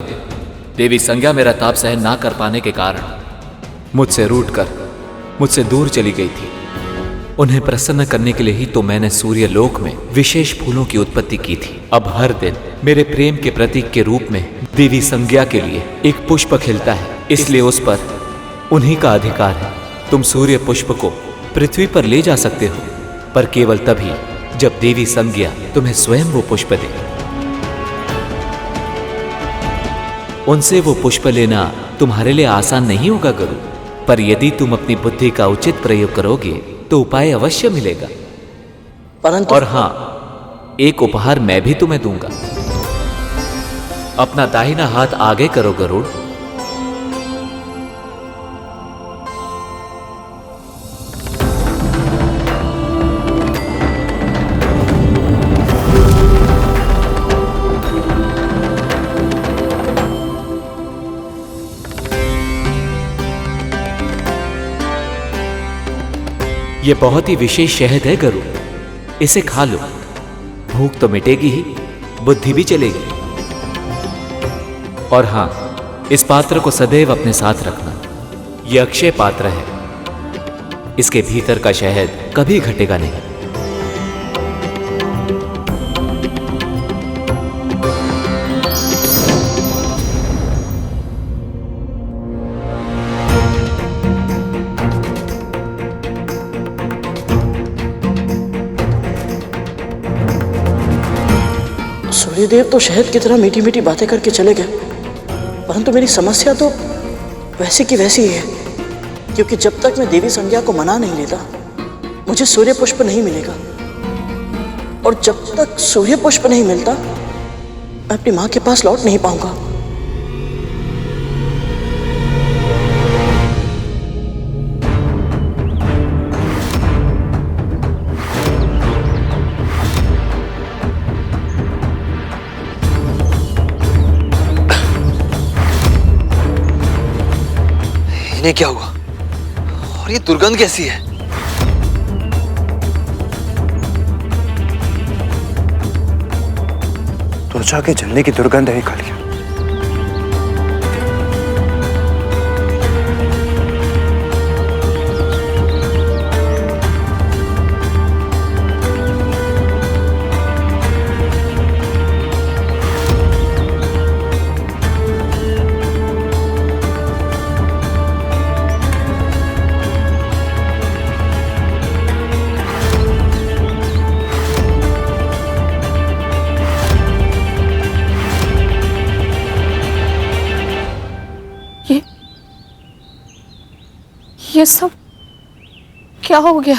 देवी संज्ञा मेरा ताप सहन ना कर पाने के कारण मुझसे रूठकर मुझसे दूर चली गई थी। उन्हें प्रसन्न करने के लिए ही तो मैंने सूर्य लोक में विशेष फूलों की उत्पत्ति की थी। अब हर दिन मेरे प्रेम के प्रतीक के रूप में देवी संज्ञा के लिए एक पुष्प खिलता है, इसलिए उस पर उन्हीं का अधिकार है। तुम सूर्य पुष्प को पृथ्वी पर ले जा सकते हो, पर केवल तभी जब देवी संज्ञा तुम्हें स्वयं वो पुष्प दे। उनसे वो पुष्प लेना तुम्हारे लिए आसान नहीं होगा गुरु, पर यदि तुम अपनी बुद्धि का उचित प्रयोग करोगे तो उपाय अवश्य मिलेगा। परंतु और हां, एक उपहार मैं भी तुम्हें दूंगा। अपना दाहिना हाथ आगे करो गरुड़। यह बहुत ही विशेष शहद है गरुड़, इसे खा लो। भूख तो मिटेगी ही, बुद्धि भी चलेगी। और हां, इस पात्र को सदैव अपने साथ रखना। यह अक्षय पात्र है, इसके भीतर का शहद कभी घटेगा नहीं। सूर्यदेव तो शहद की तरह मीठी मीठी बातें करके चले गए, परंतु मेरी समस्या तो वैसी की वैसी ही है, क्योंकि जब तक मैं देवी संज्ञा को मना नहीं लेता मुझे सूर्य पुष्प नहीं मिलेगा, और जब तक सूर्य पुष्प नहीं मिलता मैं अपनी मां के पास लौट नहीं पाऊंगा। इन्हें क्या हुआ और ये दुर्गंध कैसी है? त्वचा के जलने की दुर्गंध है कालिया। ये सब क्या हो गया?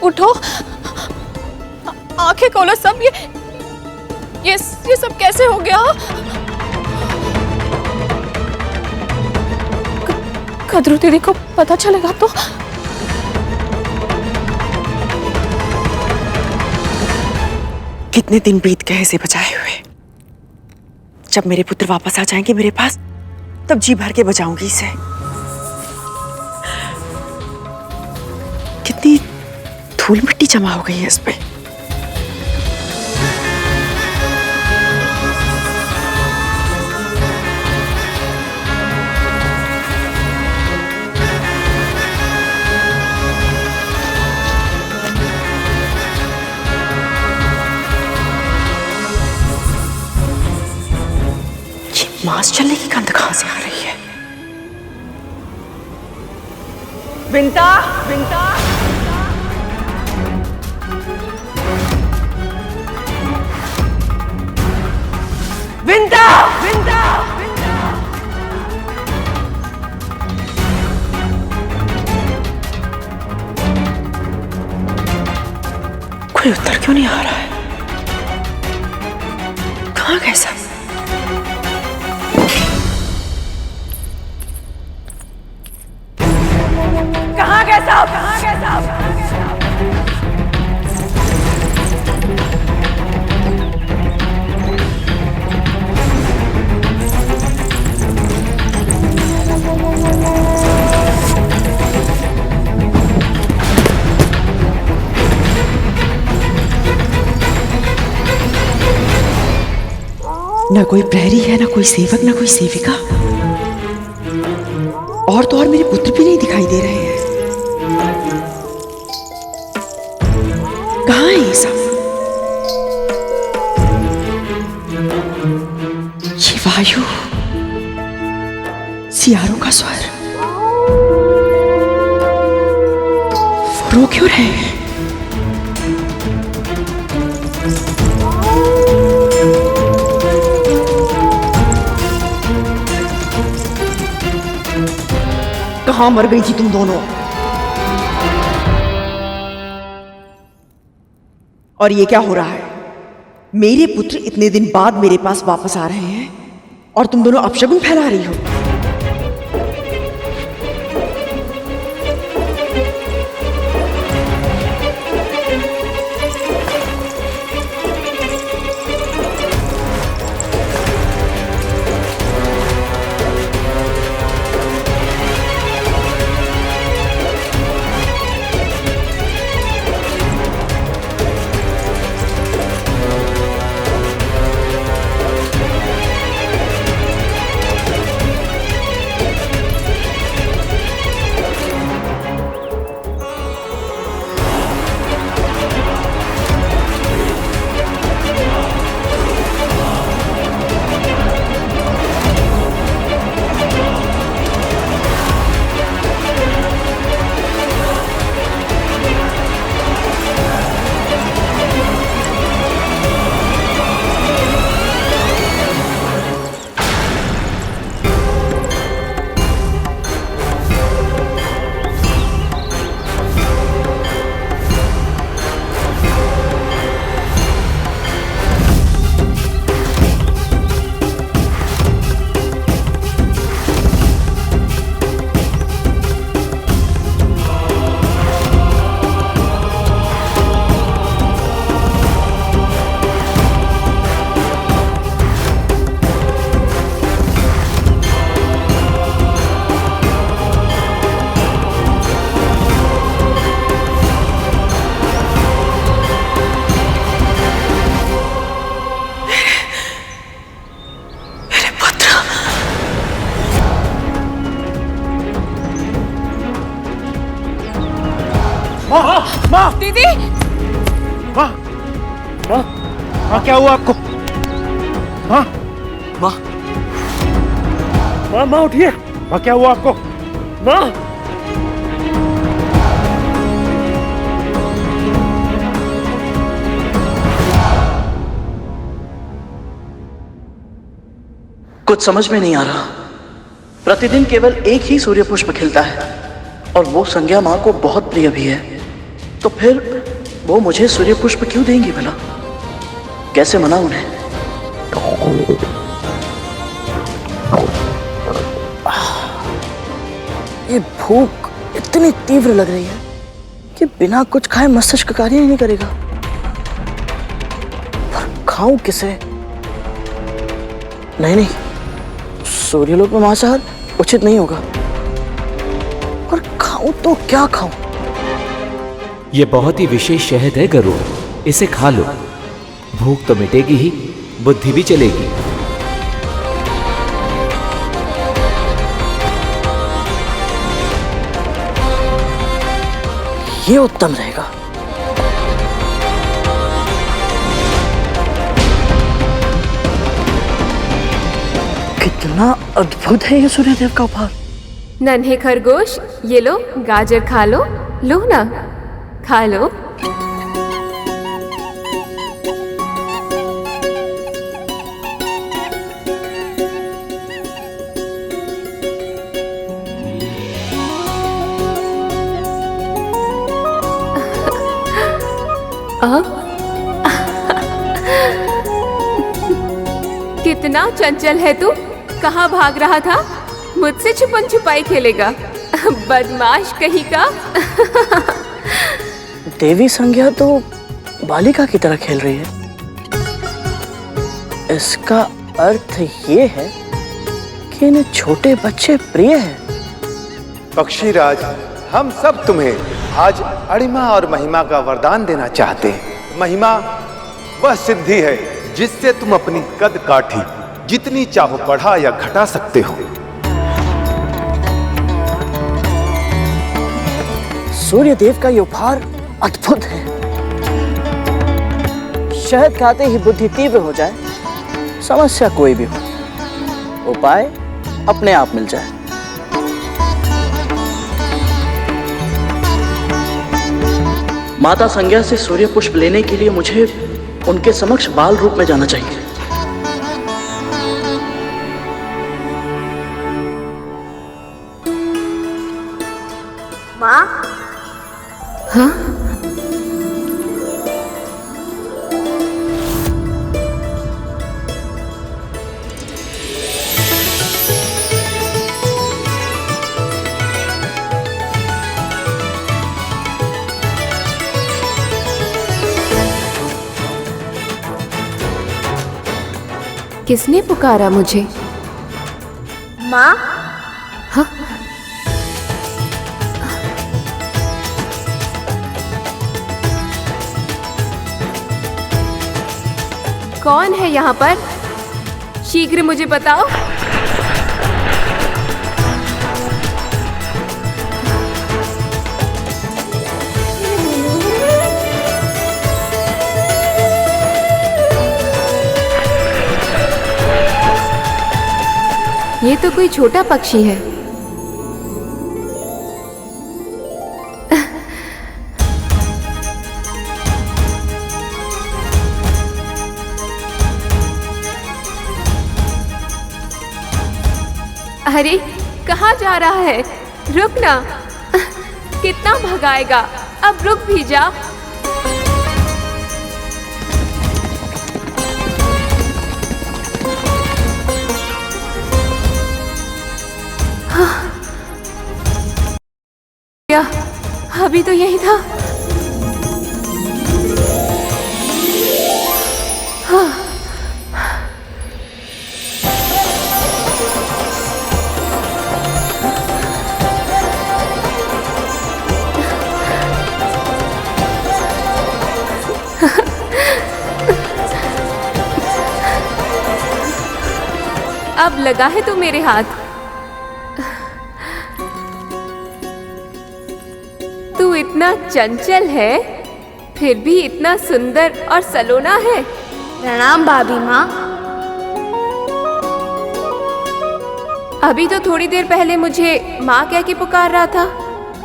उठो, आंखें खोलो सब। ये सब कैसे हो गया? कद्रू दीदी को पता चलेगा तो? कितने दिन बीत गए इसे बचाए हुए। जब मेरे पुत्र वापस आ जाएंगे मेरे पास, तब जी भर के बचाऊंगी इसे। कितनी धूल मिट्टी जमा हो गई है इस पे। मांस चलने की गंध कहां से आ रही है? विंता, विंता, विंता, विंता, कोई उत्तर क्यों नहीं आ रहा है? कहां गए सब? कहां गए साहब? कहां गए साहब? कहां गए साहब? ना कोई प्रहरी है, ना कोई सेवक, ना कोई सेविका, और तो और मेरे पुत्र भी नहीं दिखाई दे रहे हैं। कहाँ है ये सब? ये वायु, सियारों का स्वर, वो रो क्यों रहे हैं? कहाँ मर गई थी तुम दोनों? और ये क्या हो रहा है? मेरे पुत्र इतने दिन बाद मेरे पास वापस आ रहे हैं और तुम दोनों अपशगुन फैला रही हो। दीदी, माँ, माँ, माँ क्या हुआ आपको? माँ, माँ, माँ, माँ उठिए। माँ क्या हुआ आपको? माँ, कुछ समझ में नहीं आ रहा। प्रतिदिन केवल एक ही सूर्य पुष्प खिलता है और वो संज्ञा माँ को बहुत प्रिय भी है, तो फिर वो मुझे सूर्य पुष्प क्यों देंगी भला? कैसे मना उन्हें? ये भूख इतनी तीव्र लग रही है कि बिना कुछ खाए मस्तिष्क कार्य ही नहीं करेगा। पर खाऊं किसे? नहीं, सूर्यलोक में मांसाहार उचित नहीं होगा। और खाऊं तो क्या खाऊं? यह बहुत ही विशेष शहद है गरुड़, इसे खा लो। भूख तो मिटेगी ही, बुद्धि भी चलेगी। ये उत्तम रहेगा। कितना अद्भुत है ये सूर्यदेव का उपहार। नन्हे खरगोश, ये लो गाजर खा लो। लो ना, खा लो। कितना चंचल है तू। कहाँ भाग रहा था? मुझसे छुपन छुपाई खेलेगा, बदमाश कहीं का। देवी संज्ञा तो बालिका की तरह खेल रही है। इसका अर्थ ये है कि इन्हें छोटे बच्चे प्रिय हैं। पक्षीराज, हम सब तुम्हें आज अणिमा और महिमा का वरदान देना चाहते हैं। महिमा वह सिद्धि है जिससे तुम अपनी कद काठी जितनी चाहो बढ़ा या घटा सकते हो। सूर्य देव का ये उपहार अद्भुत है। शहद खाते ही बुद्धि तीव्र हो जाए, समस्या कोई भी हो, उपाय अपने आप मिल जाए। माता संज्ञा से सूर्य पुष्प लेने के लिए मुझे उनके समक्ष बाल रूप में जाना चाहिए। माँ, हाँ? किसने पुकारा मुझे? माँ, हाँ? कौन है यहाँ पर? शीघ्र मुझे बताओ। ये तो कोई छोटा पक्षी है। अरे कहाँ जा रहा है? रुक ना। कितना भगाएगा? अब रुक भी जा। क्या अभी तो यही था? हाँ। अब लगा है तू मेरे हाथ। तू इतना चंचल है, फिर भी इतना सुंदर और सलोना है। प्रणाम भाभी माँ। अभी तो थोड़ी देर पहले मुझे माँ कह के पुकार रहा था,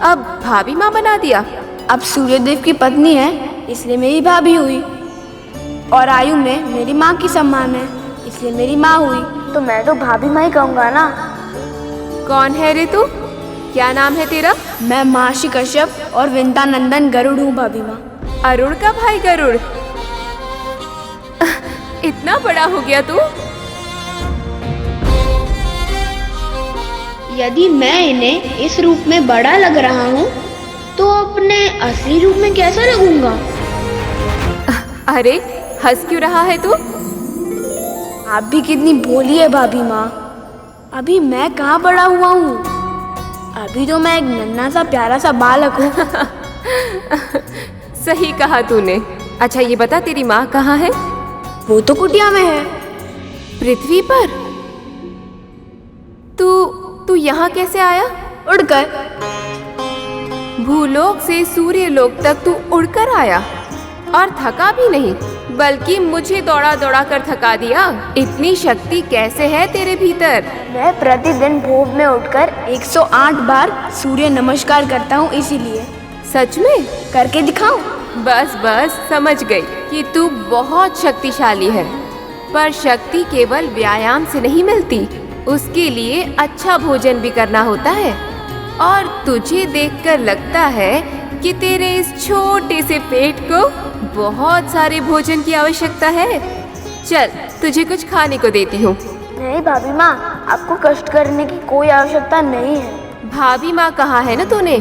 अब भाभी माँ बना दिया। अब सूर्यदेव की पत्नी है, इसलिए मेरी भाभी हुई, और आयु में मेरी माँ की समान है, इसलिए मेरी माँ हुई। तो मैं तो भाभी माँ ही कहूँगा ना। कौन है रे तू? क्या नाम है तेरा? मैं महर्षि कश्यप और विंता नंदन गरुड़ हूँ भाभी माँ। अरुण का भाई गरुड़? इतना बड़ा हो गया तू? यदि मैं इन्हें इस रूप में बड़ा लग रहा हूँ, तो अपने असली रूप में कैसा लगूंगा? अरे हंस क्यों रहा है तू? आप भी कितनी भोली है भाभी माँ। अभी मैं कहाँ बड़ा हुआ हूँ, अभी तो मैं एक नन्हा सा प्यारा सा बालक हूँ। सही कहा तूने। अच्छा ये बता, तेरी माँ कहाँ है? वो तो कुटिया में है। पृथ्वी पर? तू यहाँ कैसे आया? उड़कर। भूलोक से सूर्यलोक तक तू उड़कर आया, और थका भी नहीं, बल्कि मुझे दौड़ा दौड़ा कर थका दिया। इतनी शक्ति कैसे है तेरे भीतर? मैं प्रतिदिन भोर में उठकर 108 बार सूर्य नमस्कार करता हूँ, इसीलिए। सच में? करके दिखाऊं? बस समझ गई कि तू बहुत शक्तिशाली है। पर शक्ति केवल व्यायाम से नहीं मिलती, उसके लिए अच्छा भोजन भी करना होता है। और तुझे देखकर लगता है कि तेरे इस छोटे से पेट को बहुत सारे भोजन की आवश्यकता है। चल तुझे कुछ खाने को देती हूँ। नहीं भाभी माँ, आपको कष्ट करने की कोई आवश्यकता नहीं है। भाभी माँ कहा है ना तूने,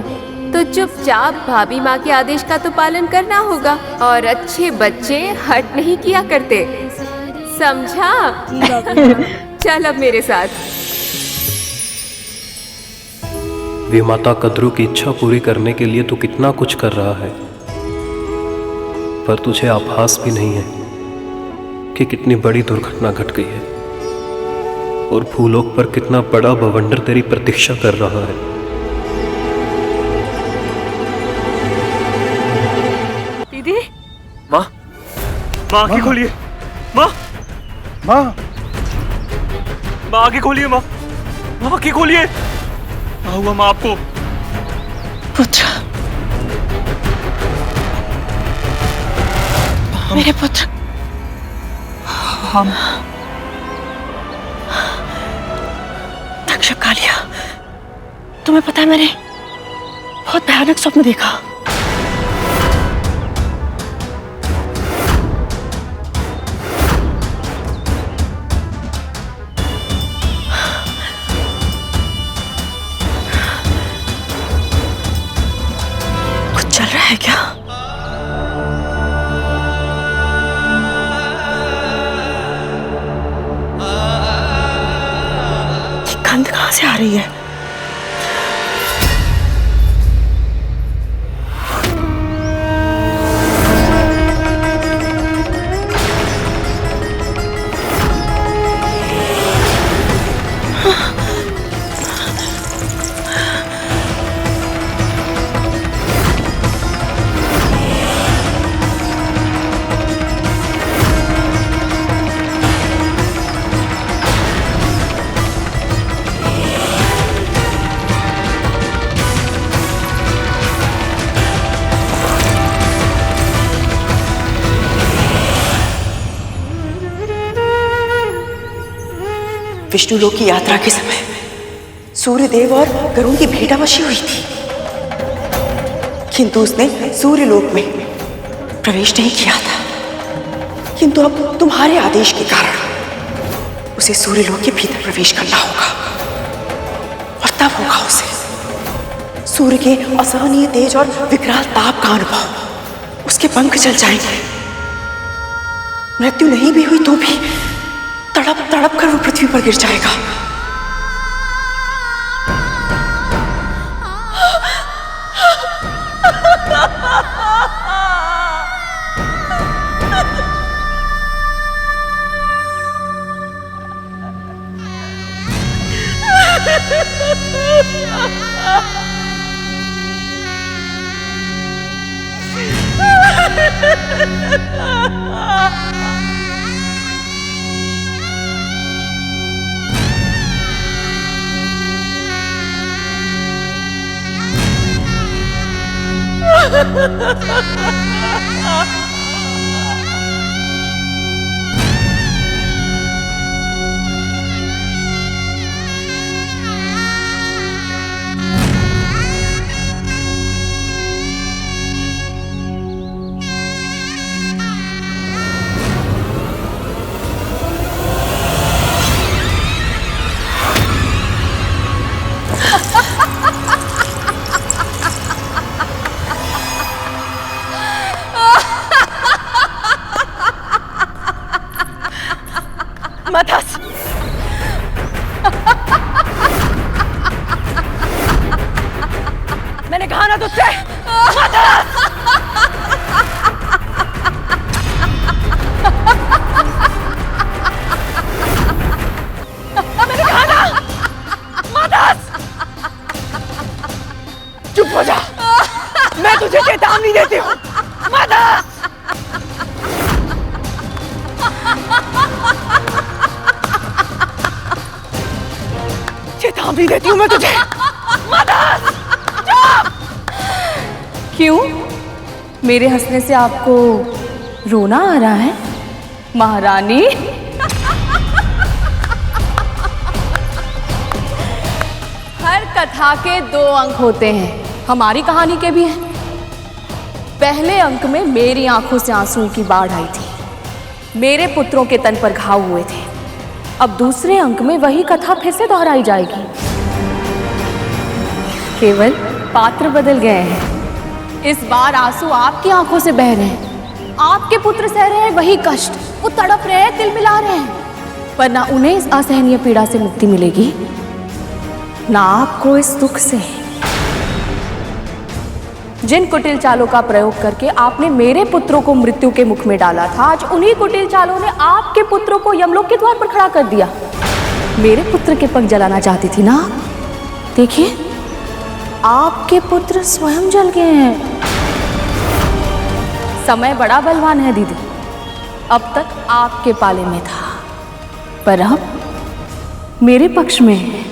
तो चुपचाप भाभी माँ के आदेश का तो पालन करना होगा। और अच्छे बच्चे हट नहीं किया करते, समझा? चल अब मेरे साथ। विमाता कद्रू की इच्छा पूरी करने के लिए तू कितना कुछ कर रहा है, पर तुझे आभास भी नहीं है कि कितनी बड़ी दुर्घटना घट गई है। और भूलोक पर कितना बड़ा बवंडर तेरी प्रतीक्षा कर रहा है। दीदी, माँ, माँ आंखें खोलिए। माँ, माँ, माँ आंखें खोलिए। माँ, माँ आंखें खोलिए। क्या हुआ माँ आपको? पुत्र, मेरे पुत्र। हम तक्षक कालिया, तुम्हें पता है मैंने बहुत भयानक स्वप्न देखा। कुछ चल रहा है क्या? गंध कहां से आ रही है? विष्णु लोक की यात्रा के समय सूर्यदेव और गरुण की भेंटावशी हुई थी, किंतु उसने सूर्यलोक में प्रवेश नहीं किया था। किंतु अब तुम्हारे आदेश के कारण उसे सूर्यलोक के भीतर प्रवेश करना होगा, और तब होगा उसे सूर्य के असहनीय तेज और विकराल ताप का अनुभव। उसके पंख जल जाएंगे। मृत्यु नहीं भी हुई तो भी तड़प तड़प कर वो पृथ्वी पर गिर जाएगा। मदस, मैंने कहा ना तुझसे, मदस! मैंने कहा ना, मदस! चुप हो जा, मैं तुझे चेतावनी देती हूँ, मदस! चेतावनी देती हूँ मैं तुझे, मदस! क्यों? मेरे हंसने से आपको रोना आ रहा है, महारानी? हर कथा के 2 अंक होते हैं, हमारी कहानी के भी हैं। पहले अंक में मेरी आंखों से आंसुओं की बाढ़ आई थी, मेरे पुत्रों के तन पर घाव हुए थे। अब दूसरे अंक में वही कथा फिर से दोहराई जाएगी, केवल पात्र बदल गए हैं। इस बार आंसू आपकी आंखों से बह रहे हैं, आपके पुत्र सह रहे हैं वही कष्ट, वो तड़प रहे हैं, तिलमिला रहे हैं, पर ना उन्हें इस असहनीय पीड़ा से मुक्ति मिलेगी, ना आपको इस दुख से। जिन कुटिल चालों का प्रयोग करके आपने मेरे पुत्रों को मृत्यु के मुख में डाला था, आज उन्हीं कुटिल चालों ने आपके पुत्रों को यमलोक के द्वार पर खड़ा कर दिया। मेरे पुत्र के पंख जलाना चाहती थी ना? देखिए, आपके पुत्र स्वयं जल गए हैं। समय बड़ा बलवान है दीदी। अब तक आपके पाले में था, पर अब मेरे पक्ष में है।